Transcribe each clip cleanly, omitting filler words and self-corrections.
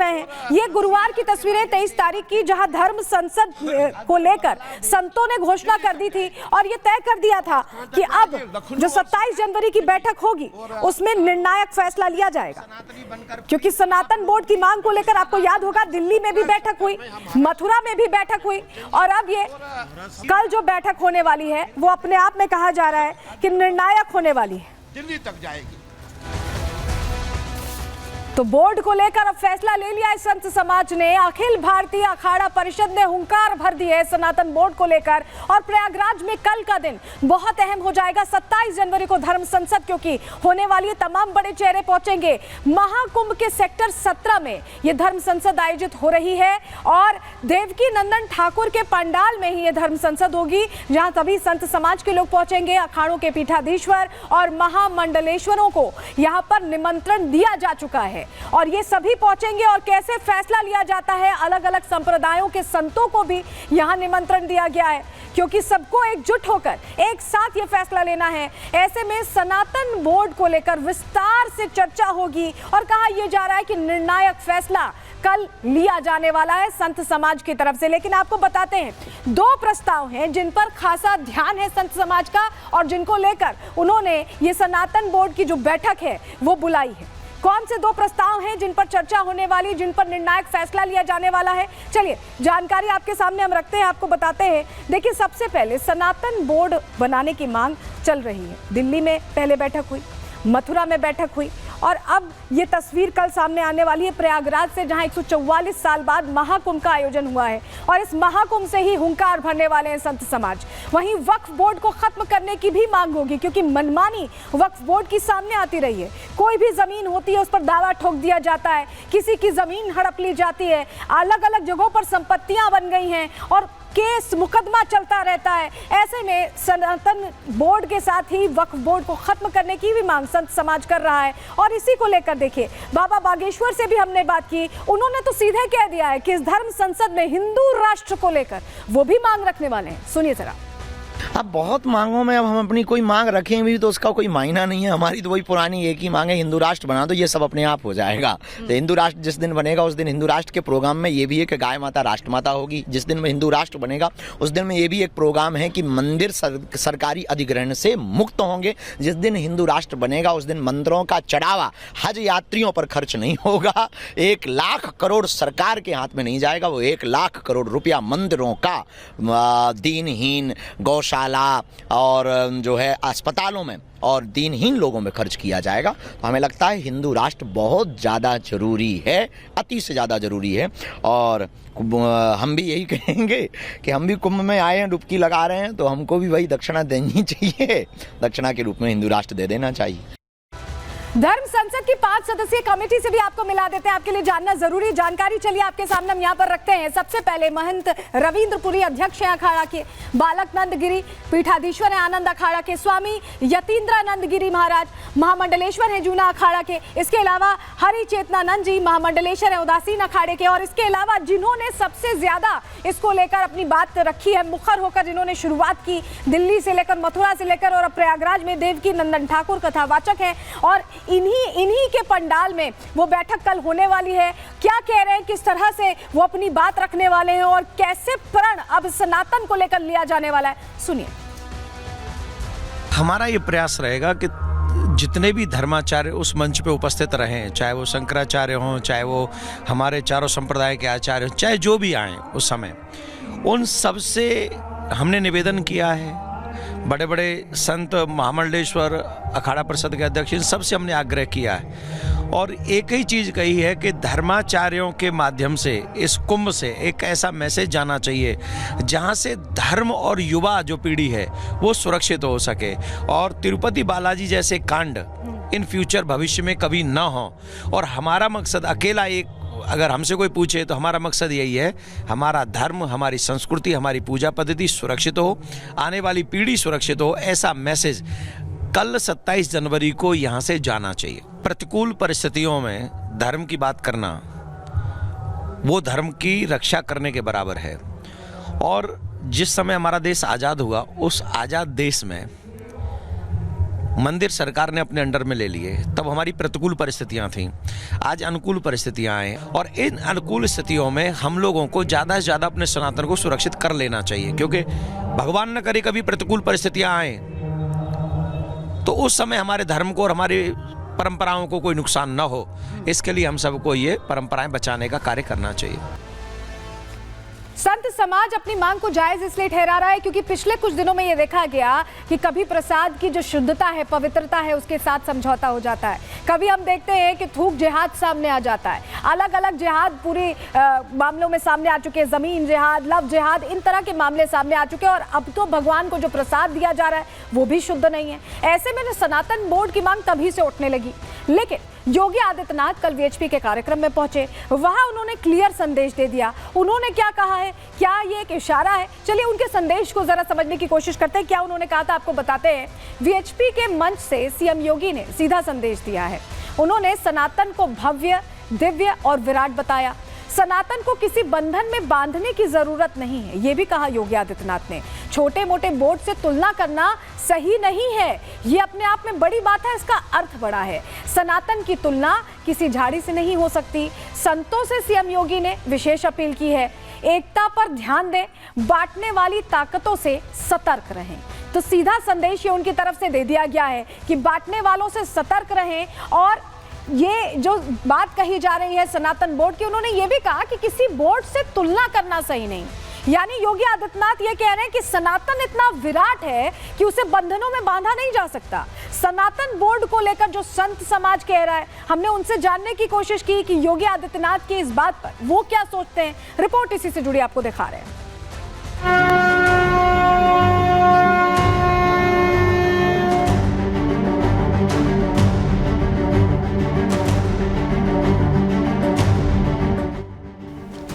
रहे हैं। ये गुरुवार की तस्वीरें 23 तारीख की, जहां धर्म संसद को लेकर संतों ने घोषणा कर दी थी और ये तय कर दिया था कि अब जो 27 जनवरी की बैठक होगी उसमें निर्णायक फैसला लिया जाएगा। क्योंकि सनातन बोर्ड की मांग को लेकर आपको याद होगा दिल्ली में भी बैठक हुई, मथुरा में भी बैठक हुई और अब ये कल जो बैठक होने वाली है वो अपने आप में कहा जा रहा है कि निर्णायक होने वाली है, दिल्ली तक जाएगी। तो बोर्ड को लेकर अब फैसला ले लिया है संत समाज ने। अखिल भारतीय अखाड़ा परिषद ने हुंकार भर दी है सनातन बोर्ड को लेकर और प्रयागराज में कल का दिन बहुत अहम हो जाएगा। 27 जनवरी को धर्म संसद क्योंकि होने वाली है, तमाम बड़े चेहरे पहुंचेंगे। महाकुंभ के सेक्टर 17 में ये धर्म संसद आयोजित हो रही है और देवकी नंदन ठाकुर के पंडाल में ही ये धर्म संसद होगी, जहां सभी संत समाज के लोग पहुंचेंगे। अखाड़ों के पीठाधीश्वर और महामंडलेश्वरों को यहां पर निमंत्रण दिया जा चुका है और ये सभी पहुंचेंगे। और कैसे फैसला लिया जाता है, अलग अलग संप्रदायों के संतों को भी यहां निमंत्रण दिया गया है क्योंकि सबको एकजुट होकर एक साथ ये फैसला लेना है। ऐसे में सनातन बोर्ड को लेकर विस्तार से चर्चा होगी और कहा यह जा रहा है कि निर्णायक फैसला कल लिया जाने वाला है संत समाज की तरफ से। लेकिन आपको बताते हैं 2 प्रस्ताव हैं जिन पर खासा ध्यान है संत समाज का और जिनको लेकर उन्होंने ये सनातन बोर्ड की जो बैठक है वो बुलाई है। कौन से 2 प्रस्ताव हैं जिन पर चर्चा होने वाली, जिन पर निर्णायक फैसला लिया जाने वाला है? चलिए जानकारी आपके सामने हम रखते हैं, आपको बताते हैं। देखिए, सबसे पहले सनातन बोर्ड बनाने की मांग चल रही है। दिल्ली में पहले बैठक हुई, मथुरा में बैठक हुई और अब ये तस्वीर कल सामने आने वाली है प्रयागराज से, जहां 144 साल बाद महाकुंभ का आयोजन हुआ है और इस महाकुंभ से ही हुंकार भरने वाले हैं संत समाज। वहीं वक्फ बोर्ड को खत्म करने की भी मांग होगी क्योंकि मनमानी वक्फ बोर्ड की सामने आती रही है। कोई भी जमीन होती है उस पर दावा ठोक दिया जाता है, किसी की जमीन हड़प ली जाती है, अलग अलग जगहों पर संपत्तियां बन गई हैं और केस मुकदमा चलता रहता है। ऐसे में सनातन बोर्ड के साथ ही वक्फ बोर्ड को खत्म करने की भी मांग संत समाज कर रहा है और इसी को लेकर देखिए बाबा बागेश्वर से भी हमने बात की, उन्होंने तो सीधे कह दिया है कि इस धर्म संसद में हिंदू राष्ट्र को लेकर वो भी मांग रखने वाले हैं। सुनिए जरा। अब बहुत मांगों में अब हम अपनी कोई मांग रखें भी तो उसका कोई मायना नहीं है। हमारी तो वही पुरानी एक ही मांग है, हिंदू राष्ट्र बना दो, ये सब अपने आप हो जाएगा। तो हिंदू राष्ट्र जिस दिन बनेगा उस दिन हिंदू राष्ट्र के प्रोग्राम में ये भी है कि गाय माता राष्ट्रमाता होगी। जिस दिन में हिंदू राष्ट्र बनेगा उस दिन में ये भी एक प्रोग्राम है कि मंदिर सरकारी अधिग्रहण से मुक्त होंगे। जिस दिन हिंदू राष्ट्र बनेगा उस दिन मंदिरों का चढ़ावा हज यात्रियों पर खर्च नहीं होगा। 1 लाख करोड़ सरकार के हाथ में नहीं जाएगा, वो 1 लाख करोड़ रुपया मंदिरों का दीनहीन गौशाला और जो है अस्पतालों में और दीनहीन लोगों में खर्च किया जाएगा। तो हमें लगता है हिंदू राष्ट्र बहुत ज़्यादा जरूरी है, अति से ज़्यादा जरूरी है। और हम भी यही कहेंगे कि हम भी कुंभ में आए हैं, डुबकी लगा रहे हैं, तो हमको भी वही दक्षिणा देनी चाहिए। दक्षिणा के रूप में हिंदू राष्ट्र दे देना चाहिए। धर्म संसद की 5 सदस्यीय कमेटी से भी आपको मिला देते हैं, आपके लिए जानना जरूरी जानकारी। चलिए आपके सामने हम यहाँ पर रखते हैं। सबसे पहले महंत रविंद्रपुरी अध्यक्ष हैं अखाड़ा के, बालक नंद गिरी पीठाधीश्वर हैं आनंद अखाड़ा के, स्वामी यतीन्द्रानंद गिरी महाराज महामंडलेश्वर हैं जूना अखाड़ा के, इसके अलावा हरि चेतनानंद जी महामंडलेश्वर हैं उदासीन अखाड़े के, और इसके अलावा जिन्होंने सबसे ज्यादा इसको लेकर अपनी बात रखी है, मुखर होकर जिन्होंने शुरुआत की दिल्ली से लेकर मथुरा से लेकर और अब प्रयागराज में, देवकी नंदन ठाकुर कथावाचक हैं और इन्हीं के पंडाल में वो बैठक कल होने वाली है। क्या कह रहे हैं, किस तरह से वो अपनी बात रखने वाले हैं और कैसे प्रण अब सनातन को लेकर लिया जाने वाला है, सुनिए। हमारा ये प्रयास रहेगा कि जितने भी धर्माचार्य उस मंच पे उपस्थित रहें, चाहे वो शंकराचार्य हों, चाहे वो हमारे चारों संप्रदाय के आचार्य हों, चाहे जो भी आए उस समय, उन सब से हमने निवेदन किया है। बड़े बड़े संत महामंडलेश्वर अखाड़ा परिषद के अध्यक्ष, इन सब से हमने आग्रह किया है और एक ही चीज़ कही है कि धर्माचार्यों के माध्यम से इस कुंभ से एक ऐसा मैसेज जाना चाहिए जहां से धर्म और युवा जो पीढ़ी है वो सुरक्षित हो सके और तिरुपति बालाजी जैसे कांड इन फ्यूचर भविष्य में कभी ना हो। और हमारा मकसद अकेला एक, अगर हमसे कोई पूछे तो हमारा मकसद यही है, हमारा धर्म, हमारी संस्कृति, हमारी पूजा पद्धति सुरक्षित हो, आने वाली पीढ़ी सुरक्षित हो, ऐसा मैसेज कल 27 जनवरी को यहाँ से जाना चाहिए। प्रतिकूल परिस्थितियों में धर्म की बात करना वो धर्म की रक्षा करने के बराबर है। और जिस समय हमारा देश आज़ाद हुआ, उस आज़ाद देश में मंदिर सरकार ने अपने अंडर में ले लिए, तब हमारी प्रतिकूल परिस्थितियां थीं। आज अनुकूल परिस्थितियां आए और इन अनुकूल स्थितियों में हम लोगों को ज़्यादा से ज़्यादा अपने सनातन को सुरक्षित कर लेना चाहिए, क्योंकि भगवान न करे कभी प्रतिकूल परिस्थितियां आए तो उस समय हमारे धर्म को और हमारी परंपराओं को कोई नुकसान न हो। इसके लिए हम सबको ये परंपराएं बचाने का कार्य करना चाहिए। संत समाज अपनी मांग को जायज इसलिए ठहरा रहा है क्योंकि पिछले कुछ दिनों में यह देखा गया कि कभी प्रसाद की जो शुद्धता है, पवित्रता है, उसके साथ समझौता हो जाता है। कभी हम देखते हैं कि थूक जिहाद सामने आ जाता है। अलग अलग जिहाद पूरी मामलों में सामने आ चुके हैं, जमीन जिहाद, लव जिहाद, इन तरह के मामले सामने आ चुके हैं। और अब तो भगवान को जो प्रसाद दिया जा रहा है वो भी शुद्ध नहीं है। ऐसे में सनातन बोर्ड की मांग तभी से उठने लगी। लेकिन योगी आदित्यनाथ कल वीएचपी के कार्यक्रम में पहुंचे, वहां उन्होंने क्लियर संदेश दे दिया। उन्होंने क्या कहा है, क्या ये एक इशारा है? चलिए उनके संदेश को जरा समझने की कोशिश करते हैं। क्या उन्होंने कहा था आपको बताते हैं। वीएचपी के मंच से सीएम योगी ने सीधा संदेश दिया है। उन्होंने सनातन को भव्य, दिव्य और विराट बताया। सनातन को किसी बंधन में बांधने की जरूरत नहीं है, ये भी कहा योगी आदित्यनाथ ने। छोटे मोटे बोर्ड से तुलना करना सही नहीं है, ये अपने आप में बड़ी बात है, इसका अर्थ बड़ा है। सनातन की तुलना किसी झाड़ी से नहीं हो सकती। संतों से सीएम योगी ने विशेष अपील की है, एकता पर ध्यान दें, बांटने वाली ताकतों से सतर्क रहें। तो सीधा संदेश ये उनकी तरफ से दे दिया गया है कि बांटने वालों से सतर्क रहें। और ये जो बात कही जा रही है सनातन बोर्ड की, उन्होंने ये भी कहा कि किसी बोर्ड से तुलना करना सही नहीं। यानी योगी आदित्यनाथ ये कह रहे हैं कि सनातन इतना विराट है कि उसे बंधनों में बांधा नहीं जा सकता। सनातन बोर्ड को लेकर जो संत समाज कह रहा है, हमने उनसे जानने की कोशिश की कि योगी आदित्यनाथ की इस बात पर वो क्या सोचते हैं। रिपोर्ट इसी से जुड़ी आपको दिखा रहे हैं।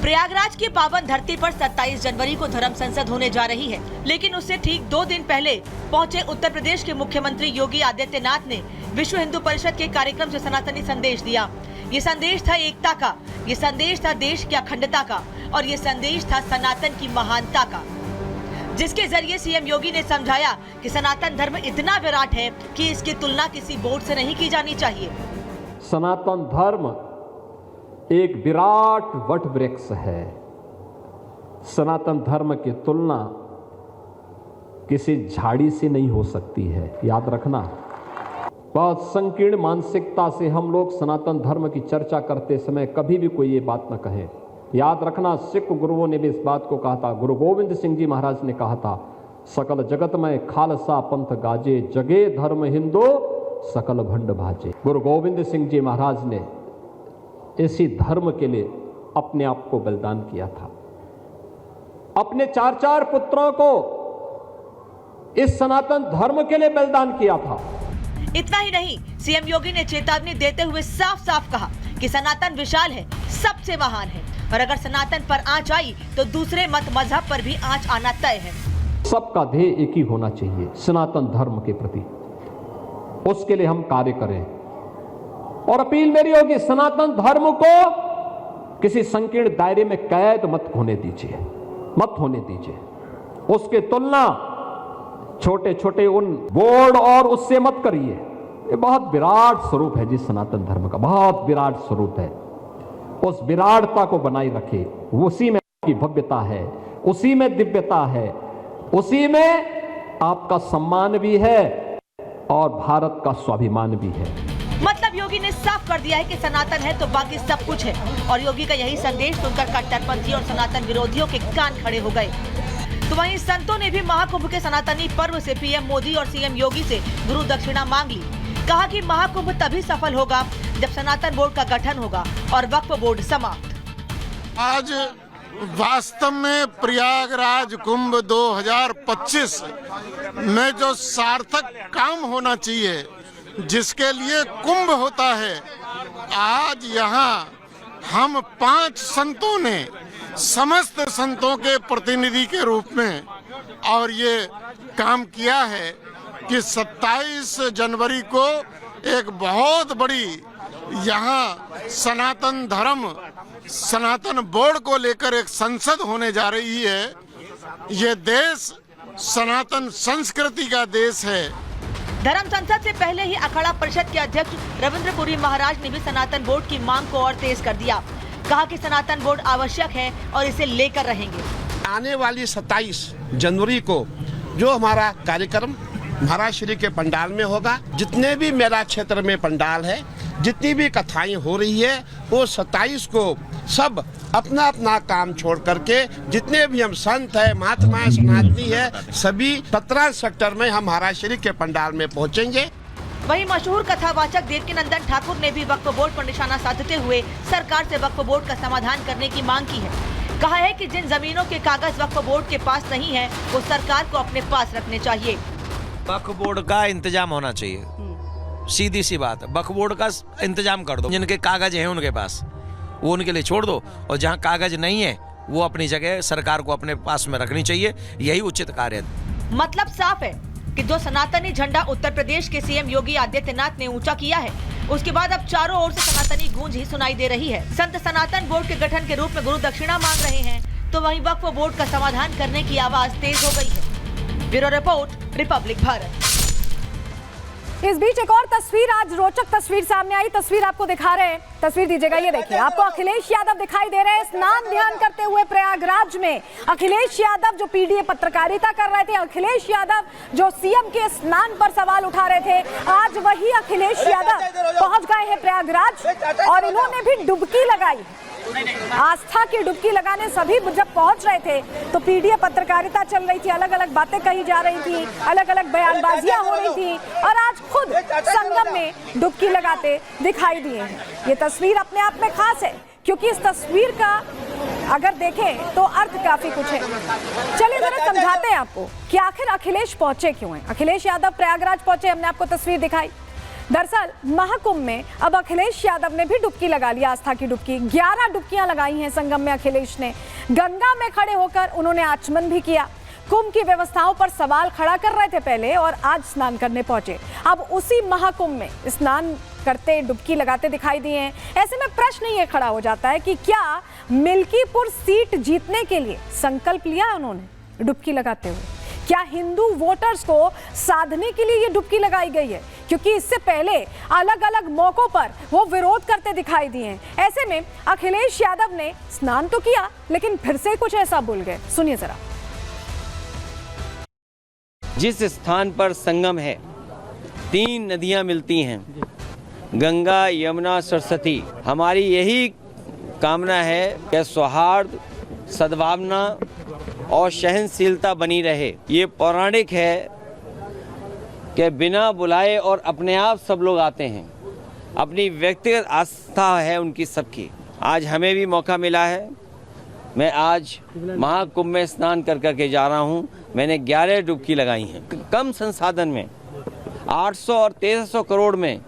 प्रयागराज की पावन धरती पर 27 जनवरी को धर्म संसद होने जा रही है, लेकिन उससे ठीक 2 दिन पहले पहुंचे उत्तर प्रदेश के मुख्यमंत्री योगी आदित्यनाथ ने विश्व हिंदू परिषद के कार्यक्रम से सनातनी संदेश दिया। ये संदेश था एकता का, ये संदेश था देश की अखंडता का और ये संदेश था सनातन की महानता का, जिसके जरिए सीएम योगी ने समझाया कि सनातन धर्म इतना विराट है कि इसकी तुलना किसी बोर्ड से नहीं की जानी चाहिए। सनातन धर्म एक विराट वट वृक्ष है। सनातन धर्म की तुलना किसी झाड़ी से नहीं हो सकती है, याद रखना। बहुत संकीर्ण मानसिकता से हम लोग सनातन धर्म की चर्चा करते समय कभी भी कोई ये बात न कहे। याद रखना, सिख गुरुओं ने भी इस बात को कहा था। गुरु गोविंद सिंह जी महाराज ने कहा था, सकल जगत में खालसा पंथ गाजे, जगे धर्म हिंदू सकल भंड भाजे। गुरु गोविंद सिंह जी महाराज ने इसी धर्म के लिए अपने आप को बलिदान किया था। अपने 4 पुत्रों को इस सनातन धर्म के लिए बलिदान किया था। इतना ही नहीं, सीएम योगी ने चेतावनी देते हुए साफ साफ कहा कि सनातन विशाल है, सबसे महान है और अगर सनातन पर आंच आई तो दूसरे मत मजहब पर भी आंच आना तय है। सबका ध्येय एक ही होना चाहिए, सनातन धर्म के प्रति। उसके लिए हम कार्य करें और अपील मेरी होगी, सनातन धर्म को किसी संकीर्ण दायरे में कैद मत होने दीजिए, मत होने दीजिए। उसकी तुलना छोटे छोटे उन बोर्ड और उससे मत करिए। ये बहुत विराट स्वरूप है जिस सनातन धर्म का, बहुत विराट स्वरूप है। उस विराटता को बनाए रखे, उसी में आपकी भव्यता है, उसी में दिव्यता है, उसी में आपका सम्मान भी है और भारत का स्वाभिमान भी है। मतलब योगी ने साफ कर दिया है कि सनातन है तो बाकी सब कुछ है। और योगी का यही संदेश सुनकर कट्टरपंथी और सनातन विरोधियों के कान खड़े हो गए। तो वहीं संतों ने भी महाकुंभ के सनातनी पर्व से पीएम मोदी और सीएम योगी से गुरु दक्षिणा मांग ली। कहा कि महाकुंभ तभी सफल होगा जब सनातन बोर्ड का गठन होगा और वक्फ बोर्ड समाप्त। आज वास्तव में प्रयागराज कुंभ 2025 में जो सार्थक काम होना चाहिए, जिसके लिए कुंभ होता है, आज यहाँ हम 5 संतों ने समस्त संतों के प्रतिनिधि के रूप में और ये काम किया है कि 27 जनवरी को एक बहुत बड़ी यहाँ सनातन धर्म, सनातन बोर्ड को लेकर एक संसद होने जा रही है। ये देश सनातन संस्कृति का देश है धर्म संसद से पहले ही अखाड़ा परिषद के अध्यक्ष रविंद्र पुरी महाराज ने भी सनातन बोर्ड की मांग को और तेज कर दिया। कहा कि सनातन बोर्ड आवश्यक है और इसे लेकर रहेंगे। आने वाली 27 जनवरी को जो हमारा कार्यक्रम महाराज श्री के पंडाल में होगा, जितने भी मेरा क्षेत्र में पंडाल है, जितनी भी कथाएं हो रही है, वो 27 को सब अपना अपना काम छोड़ करके जितने भी हम संत है, महात्माएं, सनातनी है, सभी 17 सेक्टर में हम महाराज श्री के पंडाल में पहुंचेंगे। वहीं मशहूर कथावाचक देवकीनंदन ठाकुर ने भी वक्फ बोर्ड पर निशाना साधते हुए सरकार से वक्फ बोर्ड का समाधान करने की मांग की है। कहा है कि जिन जमीनों के कागज वक्फ बोर्ड के पास नहीं है, वो सरकार को अपने पास रखने चाहिए। वक्फ बोर्ड का इंतजाम होना चाहिए, सीधी सी बात है। वक्फ बोर्ड का इंतजाम कर दो, जिनके कागज हैं उनके पास वो उनके लिए छोड़ दो, और जहां कागज नहीं है वो अपनी जगह सरकार को अपने पास में रखनी चाहिए। यही उचित कार्य है। मतलब साफ है कि जो सनातनी झंडा उत्तर प्रदेश के सीएम योगी आदित्यनाथ ने ऊंचा किया है, उसके बाद अब चारों ओर से सनातनी गूंज ही सुनाई दे रही है। संत सनातन बोर्ड के गठन के रूप में गुरु दक्षिणा मांग रहे हैं, तो वहीं वक्फ बोर्ड का समाधान करने की आवाज तेज हो गई है। Bureau report, Republic Bharat. इस बीच एक और तस्वीर, आज रोचक तस्वीर सामने आई। तस्वीर आपको दिखा रहे हैं, तस्वीर दीजिएगा, ये देखिए। आपको अखिलेश यादव दिखाई दे रहे हैं स्नान ध्यान करते हुए प्रयागराज में। अखिलेश यादव जो पीडीए पत्रकारिता कर रहे थे, अखिलेश यादव जो सीएम के स्नान पर सवाल उठा रहे थे, आज वही अखिलेश यादव पहुंच गए हैं प्रयागराज और इन्होंने भी डुबकी लगाई। आस्था की डुबकी लगाने सभी जब पहुंच रहे थे तो पीडीए पत्रकारिता चल रही थी, अलग अलग बातें कही जा रही थी, अलग अलग बयानबाजियां हो रही थी, और आज खुद संगम में डुबकी लगाते दिखाई दिए हैं। ये तस्वीर अपने आप में खास है, क्योंकि इस तस्वीर का अगर देखें तो अर्थ काफी कुछ है। चलिए जरा समझाते हैं आपको कि आखिर अखिलेश पहुंचे क्यों हैं। अखिलेश यादव प्रयागराज पहुंचे, हमने आपको तस्वीर दिखाई। दरअसल महाकुंभ में अब अखिलेश यादव ने भी डुबकी लगा लिया, आस्था की डुबकी। 11 डुबकियां लगाई हैं संगम में अखिलेश ने। गंगा में खड़े होकर उन्होंने आचमन भी किया। कुंभ की व्यवस्थाओं पर सवाल खड़ा कर रहे थे पहले, और आज स्नान करने पहुंचे। अब उसी महाकुंभ में स्नान करते, डुबकी लगाते दिखाई दिए हैं। ऐसे में प्रश्न ये खड़ा हो जाता है कि क्या मिल्कीपुर सीट जीतने के लिए संकल्प लिया उन्होंने डुबकी लगाते हुए? क्या हिंदू वोटर्स को साधने के लिए ये डुबकी लगाई गई है? क्योंकि इससे पहले अलग अलग मौकों पर वो विरोध करते दिखाई दिए हैं। ऐसे में अखिलेश यादव ने स्नान तो किया, लेकिन फिर से कुछ ऐसा बोल गए। सुनिए जरा। जिस स्थान पर संगम है, 3 नदियां मिलती हैं, गंगा, यमुना, सरस्वती। हमारी यही कामना है कि सौहार्द, सद्भावना और सहनशीलता बनी रहे। ये पौराणिक है कि बिना बुलाए और अपने आप सब लोग आते हैं। अपनी व्यक्तिगत आस्था है उनकी सबकी। आज हमें भी मौका मिला है। मैं आज महाकुंभ में स्नान कर करके जा रहा हूँ। मैंने 11 डुबकी लगाई हैं। कम संसाधन में 800 और 1300 करोड़ में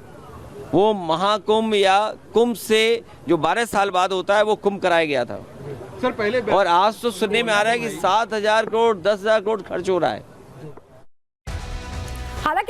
वो महाकुंभ या कुंभ से जो 12 साल बाद होता है, वो कुंभ कराया गया था सर पहले। और आज तो सुनने में आ रहा है कि 7,000 करोड़ 10,000 करोड़ खर्च हो रहा है।